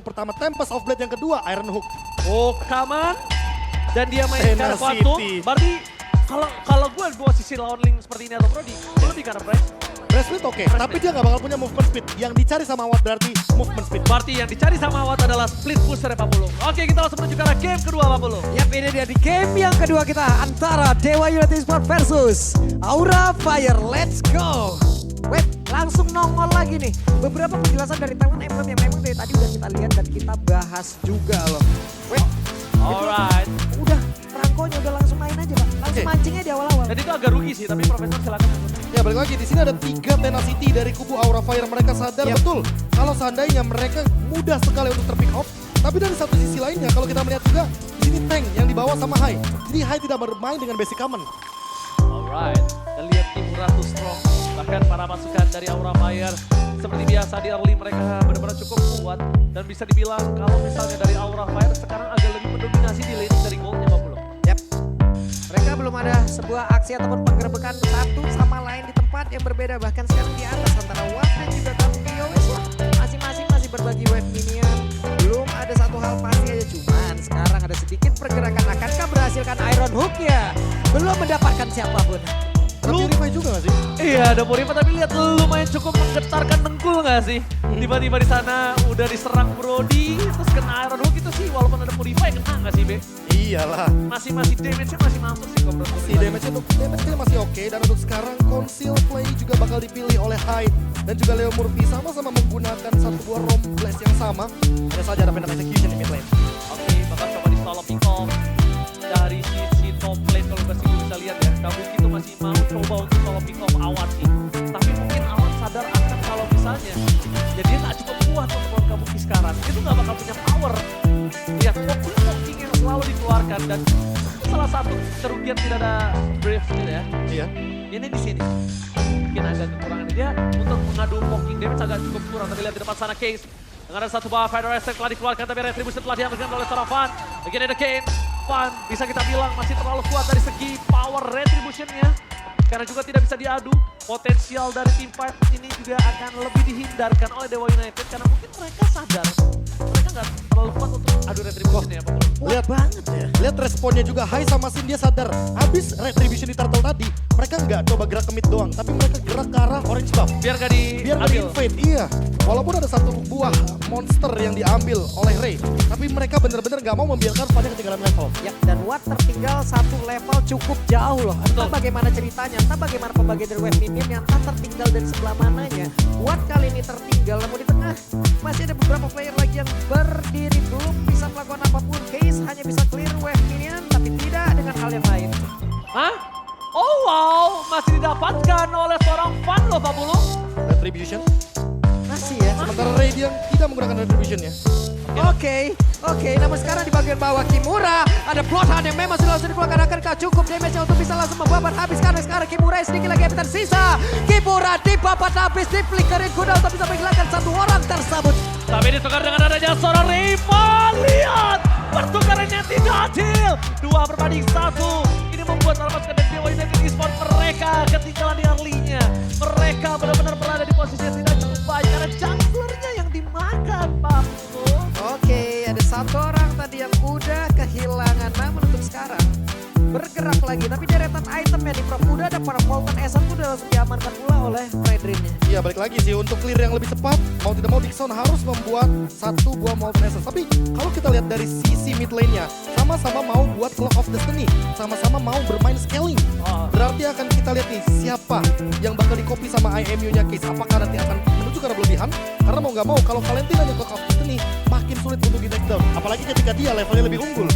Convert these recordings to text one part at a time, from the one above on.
Pertama Tempest of Blade, yang kedua Iron Hook. Oh, Kaman. Dan dia main karena Quantum. Berarti kalau gue posisi lawan Link seperti ini atau Brody, gue lebih karena Breast. Breast speed oke, tapi dia nggak bakal punya movement speed. Yang dicari sama Watt berarti movement speed. Berarti yang dicari sama Watt adalah split push dari Papulu. Oke, kita langsung menuju ke arah game kedua Papulu. Yap, ini dia di game yang kedua kita antara Dewa United Esports versus Aura Fire. Let's go. Wait, langsung nongol lagi nih. Beberapa penjelasan dari Taiwan Emblem yang memang dari tadi udah kita lihat dan kita bahas juga loh. Wait, Alright. udah perangkonya udah langsung main aja Pak. Langsung mancingnya di awal-awal. Jadi itu agak rugi sih, tapi Profesor silakan. Ya balik lagi, di sini ada 3 tenacity dari kubu Aura Fire. Mereka sadar betul kalau seandainya mereka mudah sekali untuk terpick off. Tapi dari satu sisi lainnya, kalau kita melihat juga di sini tank yang dibawa sama Hai. Jadi Hai tidak bermain dengan basic common. Alright, dan lihat tim Ratu Strong. Bahkan para pasukan dari Aura Fire seperti biasa di early mereka benar-benar cukup kuat. Dan bisa dibilang kalau misalnya dari Aura Fire sekarang agak lebih mendominasi di lane dari goldnya Pak Bulu. Yap. Mereka belum ada sebuah aksi ataupun penggerbekan satu sama lain di tempat yang berbeda. Bahkan sekarang di atas antara Watt dan juga Tampio. Masing-masing masih berbagi wave minion. Belum ada satu hal pasti aja, cuman sekarang ada sedikit pergerakan. Akankah berhasilkan Iron Hook ya? Belum mendapatkan siapapun. Tapi Purify juga gak sih? Iya, ada Purify, tapi lihat lumayan cukup menggetarkan dengkul gak sih? Tiba-tiba di sana udah diserang Brody, terus kena Iron Hook itu sih walaupun ada Purify kena gak sih, Be? Iyalah. Masih damage-nya masih masuk sih kalau menurut Si gue. damage-nya masih oke, dan untuk sekarang Conceal Play juga bakal dipilih oleh Hyde dan juga Leo Murphy, sama-sama menggunakan satu buah Romp Blast yang sama. Hanya saja ada Phantom Execution di mid lane. Oke, bakal coba di solo pick off dari sisi top lane. Kalau gue bisa lihat ya, Kabuki itu masih mau coba untuk solo pick off Awan sih. Tapi mungkin Awan sadar akan kalau misalnya ya dia tak cukup kuat untuk lawan Kabuki sekarang. Dia tuh gak bakal punya power. Lihat poking yang selalu dikeluarkan, dan itu salah satu kerugian tidak ada Brave gitu ya. Iya. Ini di sini mungkin agak kekurangan dia untuk mengadu poking damage agak cukup kurang. Tapi lihat di depan sana Case dengan ada satu buah Fighter Attack telah dikeluarkan, tapi Retribution telah diambilkan oleh seorang Fan. Bagian ada Kane. Fan bisa kita bilang masih terlalu kuat dari segi power Retribution-nya. Karena juga tidak bisa diadu, potensial dari tim fight ini juga akan lebih dihindarkan oleh Dewa United. Karena mungkin mereka sadar, mereka nggak terlalu kuat untuk adu Retribution ya Pak. Lihat banget ya. Lihat responnya juga Hai sama Sin, dia sadar. Habis Retribution di turtle tadi, mereka nggak coba gerak ke mid doang, tapi mereka gerak ke arah orange buff. Biar nggak diambil. Invade, iya. Walaupun ada satu buah monster yang diambil oleh Ray, tapi mereka benar-benar nggak mau membiarkan pada ketinggalan level. Ya, dan Watt tertinggal satu level cukup jauh loh. Entah bagaimana ceritanya, entah bagaimana pembagian dari wave minion, entah tertinggal dari sebelah mananya. Watt kali ini tertinggal, namun di tengah masih ada beberapa player lagi yang berdiri belum bisa melakukan apapun. Case hanya bisa clear wave minion, tapi tidak dengan hal yang lain. Hah? Oh wow, masih didapatkan oleh seorang Fan loh Pak Bulu. Retribution. Masih ya. Sementara Ray dia tidak menggunakan Retribution ya. Oke, namun sekarang di bagian bawah Kimura ada Bloodhound yang memang sudah langsung dikeluarkan. Akankah cukup damage-nya untuk bisa langsung membabat habis, karena sekarang Kimura sedikit lagi yang tersisa. Kimura dibabat habis, di flickerin kuda untuk bisa menghilangkan satu orang tersebut. Tapi ditukar dengan adanya seorang rival. Lihat, pertukarannya tidak adil. 2 berbanding 1. Ini membuat para pasukan dari Dewa United Esports mereka ketinggalan di early-nya. Mereka benar-benar berada di posisi yang tidak cukup baik karena junglernya yang dimakan Pak Bulu. Oke, ada satu orang tadi yang udah kehilangan, namun untuk sekarang bergerak lagi. Tapi deretan itemnya di Prof udah ada, para Molten Essence udah langsung diamankan pula oleh Fredrin-nya. Iya, balik lagi sih, untuk clear yang lebih cepat, mau tidak mau Dixon harus membuat satu buah Molten Essence. Tapi kalau kita lihat dari sisi mid lane-nya, sama-sama mau buat Clock of Destiny, sama-sama mau bermain scaling. Berarti akan kita lihat nih siapa yang bakal di-copy sama IMU-nya Case. Apakah nanti akan menuju ke arah berlebihan? Karena mau nggak mau, kalau Valentina yang Clock of Destiny makin sulit untuk di-take down. Apalagi ketika dia levelnya lebih unggul.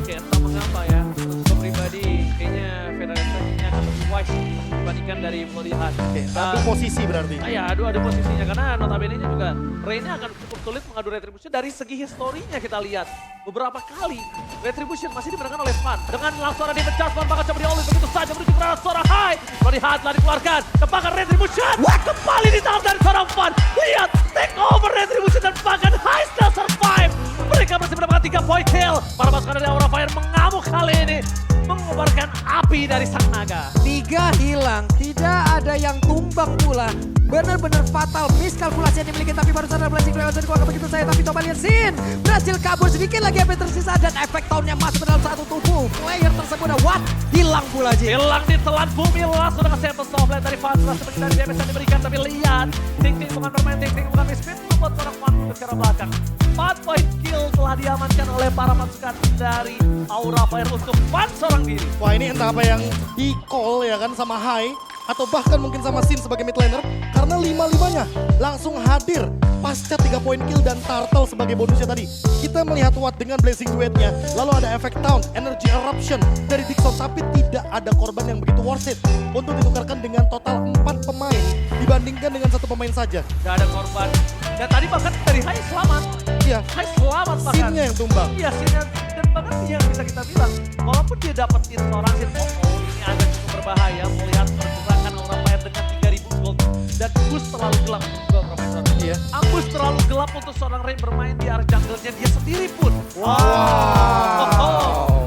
Oke, entah mengapa ya, untuk gue pribadi kayaknya Federation ini akan lebih wise dibandingkan dari Bloody Heart. Ambil posisi berarti. Ya, ada posisinya karena notabene-nya juga Reyna akan cukup sulit mengadu Retribution. Dari segi historinya kita lihat beberapa kali Retribution masih dimenangkan oleh Fan. Dengan langsung ada damage charge, Fan bakal coba di-all begitu saja menuju ke arah seorang Hai. Bloody Heart telah dikeluarkan, tebakan Retribution. Kembali ditahan dari seorang Fan. Lihat, take over Retribution dan bahkan Hai still survive. Mereka masih mendapatkan 3 point kill. Para pasukan dari Aura Fire mengamuk kali ini, mengobarkan api dari sang naga. 3 hilang, tidak ada yang tumbang pula. benar-benar fatal miskalkulasi yang dimiliki, tapi baru sadar blessing lewat dari keluarga begitu saya, tapi coba lihat Sin berhasil kabur, sedikit lagi HP tersisa dan efek tahunnya masuk ke dalam satu tubuh player tersebut. What? Hilang pula Jin. Hilang ditelan bumi, langsung dengan sample softline dari Fans, langsung dari damage yang diberikan, tapi lihat Ting Ting bukan bermain, Ting Ting bukan misfit, membuat seorang Fan bergerak belakang. 4 point kill telah diamankan oleh para pasukan dari Aura Fire untuk Fan seorang diri. Wah, ini entah apa yang di call ya kan sama Hai atau bahkan mungkin sama Sin sebagai mid laner, karena 5-5-nya langsung hadir pasca 3 point kill dan Turtle sebagai bonusnya tadi. Kita melihat Watt dengan Blazing Duetnya, lalu ada efek Taunt, Energy Eruption dari Dixon, tapi tidak ada korban yang begitu worth it untuk ditukarkan dengan total 4 pemain dibandingkan dengan 1 pemain saja. Gak ada korban. Dan tadi bahkan dari Hai selamat. Iya, Hai selamat bahkan. Sinnya yang tumbang. Iya, Sinnya. Dan bahkan yang bisa kita bilang, walaupun dia dapetin seorang Sin, oh ini agak cukup berbahaya melihat pergerakan Aura Fire dengan 3000 gold. Dan boost terlalu gelap untuk gua, Profesor. Iya. Ambush terlalu gelap untuk seorang Rain bermain di arah jungle-nya dia sendiri pun. Wow.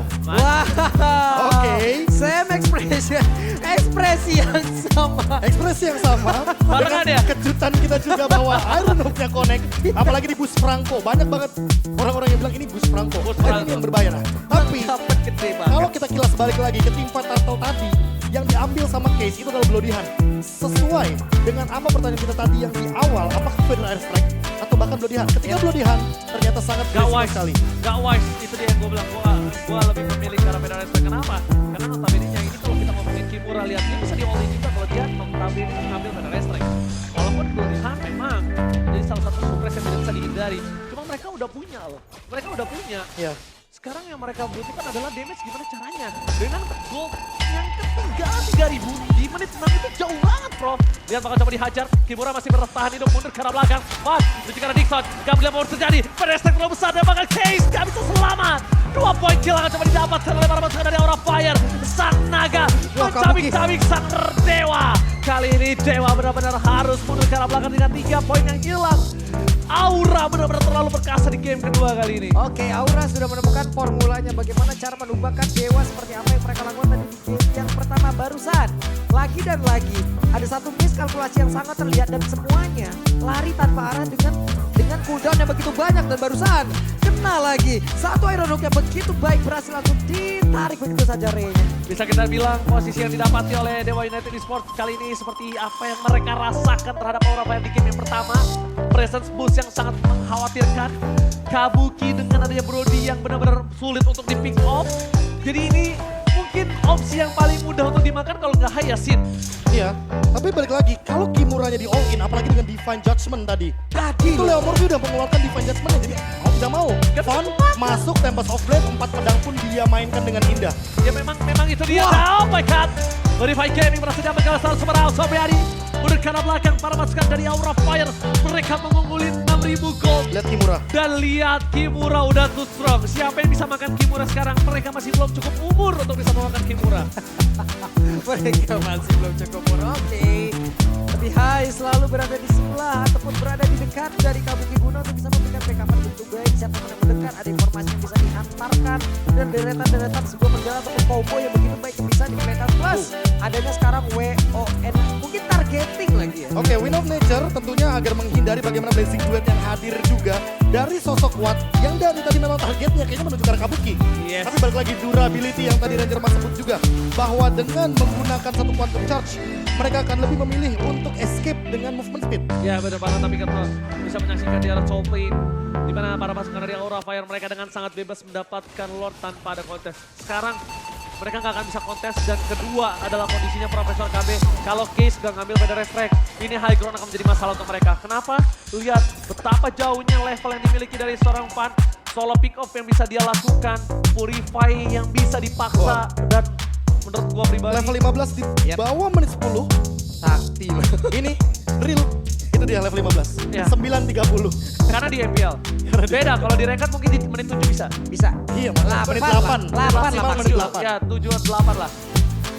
Oke. Same ekspresi yang sama. Ekspresi yang sama. Barengan Dengan ya? kejutan kita juga bahwa Iron Hook-nya connect. Apalagi di Bus Franco. Banyak banget orang-orang yang bilang ini Bus Franco. Bus Ini Franco. yang berbahaya. Nah, tapi Dapat gede banget. kalau kita kilas balik lagi ke tim Turtle tadi, yang diambil sama Case itu adalah Bloody Hand. Sesuai dengan apa pertanyaan kita tadi yang di awal, apakah Federal Airstrike atau bahkan Bloody Hand. Ketika Bloody Hand ternyata sangat Gak berisiko wise, sekali. gak wise. Itu dia yang gue bilang, gue lebih memilih ke arah Federal Airstrike. Kenapa? Karena notabene-nya ini kalau kita ngomongin Kimura, lihat dia bisa di-all-in juga kalau dia notabene ngambil Federal Airstrike. Walaupun Bloody Hand memang jadi salah satu suppress yang tidak bisa dihindari. Cuma mereka udah punya loh, mereka udah punya. Ya. Sekarang yang mereka butuhkan adalah damage gimana caranya. Dengan gold yang ketiga 3000 di menit 6 itu jauh banget bro. Lihat bakal coba dihajar, Kimura masih bertahan hidup mundur ke arah belakang. Mas, menuju ke arah Dixon, gak boleh mau terjadi. Pedestek terlalu besar dan bakal Case gak bisa selamat. 2 point kill akan coba didapatkan oleh para pasukan dari Aura Fire. Sang naga mencabik-cabik sang dewa. Kali ini dewa benar-benar harus mundur ke arah belakang dengan 3 poin yang hilang. Aura benar-benar terlalu perkasa di game kedua kali ini. Oke, Aura sudah menemukan formulanya bagaimana cara menumbangkan dewa seperti apa yang mereka lakukan tadi di game yang pertama barusan. Lagi dan lagi, ada satu miskalkulasi yang sangat terlihat dan semuanya lari tanpa arah dengan cooldown yang begitu banyak dan barusan kena lagi. Satu Iron Hook yang begitu baik berhasil langsung ditarik begitu saja Ray-nya. Bisa kita bilang posisi yang didapati oleh Dewa United Esports kali ini seperti apa yang mereka rasakan terhadap Aura Fire di game yang pertama. Presence boost yang sangat mengkhawatirkan. Kabuki dengan adanya Brody yang benar-benar sulit untuk di pick off. Jadi ini mungkin opsi yang paling mudah untuk dimakan kalau nggak Hayasin. Iya, tapi balik lagi, kalau Kimuranya di all in, apalagi dengan Divine Judgment tadi. Itu Leo Morphy udah mengeluarkan Divine Judgment, jadi mau tidak mau. Van masuk, Tempest of Blade, 4 pedang pun dia mainkan dengan indah. Ya memang itu dia. Oh my god. Verify Gaming berhasil dapat kalah satu sama Raul Sobriadi. Mundur ke arah belakang para pasukan dari Aura Fire. Mereka mengungguli 6000 gold. Lihat Kimura. Dan lihat Kimura udah too strong. Siapa yang bisa makan Kimura sekarang? Mereka masih belum cukup umur untuk bisa makan Kimura. Mereka masih belum cukup umur. Oke. Tapi Hai selalu berada di sebelah ataupun berada di dekat dari Kabuki Guna untuk bisa memberikan backupan bentuk baik. Siapa yang mendekat, ada informasi yang bisa dihantarkan dan deretan-deretan sebuah perjalanan ataupun combo yang begitu baik yang bisa diplekan. Plus adanya sekarang WON, mungkin targeting lagi ya. Oke, Wind of Nature tentunya agar menghindari bagaimana Blazing Duet yang hadir juga dari sosok Watt yang dari tadi memang targetnya kayaknya menuju ke arah Kabuki. Yes. Tapi balik lagi durability yang tadi Ranger Mas sebut juga, bahwa dengan menggunakan satu quantum charge, mereka akan lebih memilih untuk escape dengan movement speed. Ya benar banget, tapi kita bisa menyaksikan di arah top lane di mana para pasukan dari Aura Fire mereka dengan sangat bebas mendapatkan Lord tanpa ada kontes. Sekarang mereka nggak akan bisa kontes dan kedua adalah kondisinya Profesor KB. Kalau Case gak ngambil Federal Strike, ini high ground akan menjadi masalah untuk mereka. Kenapa? Lihat betapa jauhnya level yang dimiliki dari seorang Fan. Solo pick off yang bisa dia lakukan, Purify yang bisa dipaksa dan menurut gua pribadi Level 15 di bawah menit 10, Sakti lah. ini real. Itu dia level 15, Ya. 9.30. karena di MPL. Beda kalau di ranked mungkin di menit 7 bisa. Bisa. Iya, menit 8. Maksimal menit 8. Ya 7 8 lah.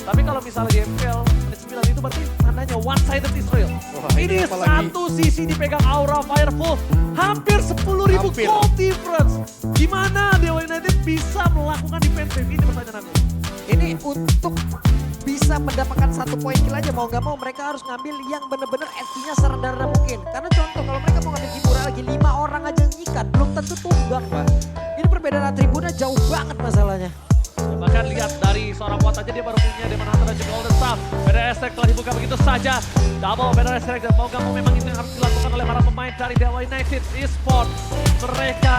Tapi kalau misalnya di MPL menit 9 itu berarti tandanya one sided Israel. Wah, ini Ini apalagi. satu sisi dipegang Aura Fire full. Hampir 10.000 Hampir. gold difference. Gimana Dewa United bisa melakukan defensive? Ini pertanyaannya. Ini untuk bisa mendapatkan 1 poin kill aja, mau gak mau mereka harus ngambil yang bener-bener SP-nya serendah-rendah mungkin. Karena contoh kalau mereka mau ngambil Kimura lagi 5 orang aja yang nyikat, belum tentu tumbang Pak. Ini perbedaan atributnya jauh banget masalahnya. Bahkan lihat dari seorang Watt aja dia baru punya Demon Hunter dan juga Golden Staff. Federer Strike telah dibuka begitu saja. Double Federer Strike dan mau gak mau memang itu yang harus dilakukan oleh para pemain dari Dewa United Esports. Mereka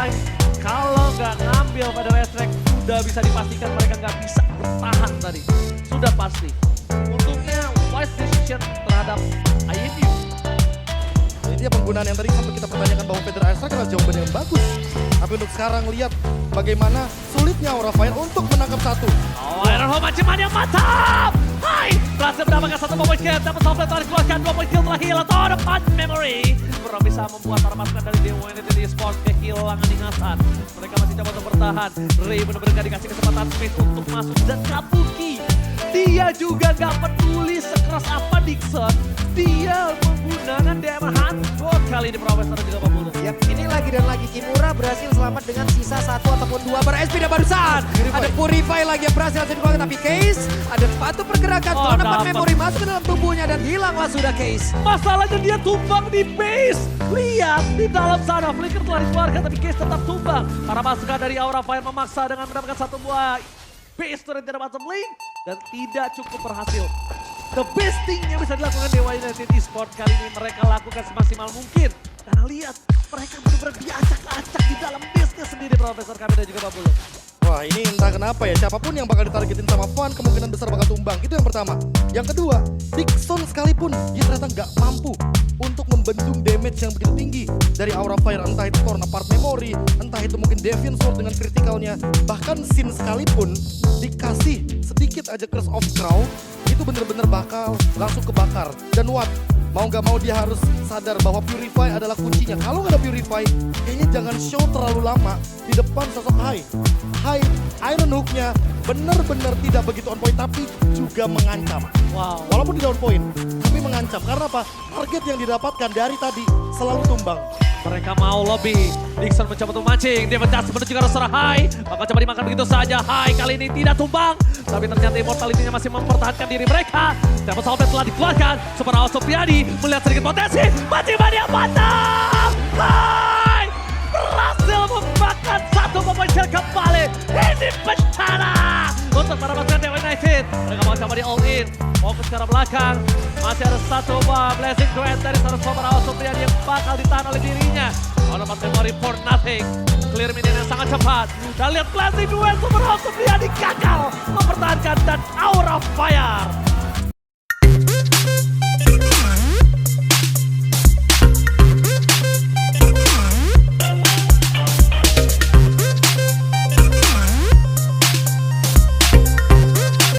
kalau nggak ngambil Federer Strike sudah bisa dipastikan mereka nggak bisa bertahan tadi. Sudah pasti. Untungnya wise decision terhadap IMU. Ini dia penggunaan yang tadi sempat kita pertanyakan bahwa Federer Strike adalah jawaban yang bagus. Tapi untuk sekarang lihat bagaimana sulitnya Aura Fire untuk menangkap satu. Oh, Iron Home ancaman yang mantap! Hai! Berhasil mendapatkan 1 point kill, dapat Softlet telah dikeluarkan 2 point kill terakhir atau depan memory. Belum bisa membuat para pasukan dari Dewa United Esports kehilangan ingatan. Mereka masih coba untuk bertahan. Ray benar-benar gak dikasih kesempatan space untuk masuk dan Kabuki. Dia juga gak peduli sekeras apa Dixon. Dia menggunakan Demon Hunter kali ini Profesor juga pembunuh. Yap, ini lagi dan lagi Kimura berhasil selamat dengan sisa 1 ataupun 2 ber-SP dan barusan. Ada Purify lagi yang berhasil dikeluarkan tapi Case ada sepatu pergerakan Oh, setelah dapat dapat. memori masuk ke dalam tubuhnya dan hilanglah sudah Case. Masalahnya dia tumbang di base. Lihat di dalam sana Flicker telah dikeluarkan tapi Case tetap tumbang. Para pasukan dari Aura Fire memaksa dengan mendapatkan 1 buah base turret dari bottom lane dan tidak cukup berhasil. The best thing yang bisa dilakukan Dewa United Esports kali ini mereka lakukan semaksimal mungkin. Karena lihat mereka benar-benar diacak-acak di dalam base-nya sendiri Profesor Kami dan juga Pak Bulu. Wah ini entah kenapa ya, siapapun yang bakal ditargetin sama Fan kemungkinan besar bakal tumbang. Itu yang pertama. Yang kedua, Dixon sekalipun dia ternyata nggak mampu untuk membendung damage yang begitu tinggi dari Aura Fire. Entah itu Torn Apart Memory, entah itu mungkin Deviant Sword dengan kritikalnya. Bahkan Sin sekalipun dikasih sedikit aja Curse of Crow, itu bener-bener bakal langsung kebakar. Dan Watt mau gak mau dia harus sadar bahwa Purify adalah kuncinya. Kalau nggak ada Purify, kayaknya jangan show terlalu lama di depan sosok Hai. Hai, Iron Hook-nya benar-benar tidak begitu on point tapi juga mengancam. Wow. Walaupun di down point, tapi mengancam. Karena apa? Target yang didapatkan dari tadi selalu tumbang. Mereka mau lobby. Dixon mencoba untuk mancing. Dia mencas menuju ke arah Hai. Maka coba dimakan begitu saja. Hai kali ini tidak tumbang. Tapi ternyata Immortality-nya masih mempertahankan diri mereka. Tempo Soulblade telah dikeluarkan. Super House Sopiadi melihat sedikit potensi. Majiman yang mantap. Hai berhasil memakan 1 pemain kill kembali. Ini bencana untuk para pasukan Dewa United. Mereka mau coba di all in. Fokus ke arah belakang. Masih ada 1 buah Blazing Grant dari seorang Super House Sopiadi yang bakal ditahan oleh dirinya. On dapat memory for nothing. Clear minion yang sangat cepat. Dan lihat Blazing Grant Super House Sopiadi gagal mempertahankan dan Aura Fire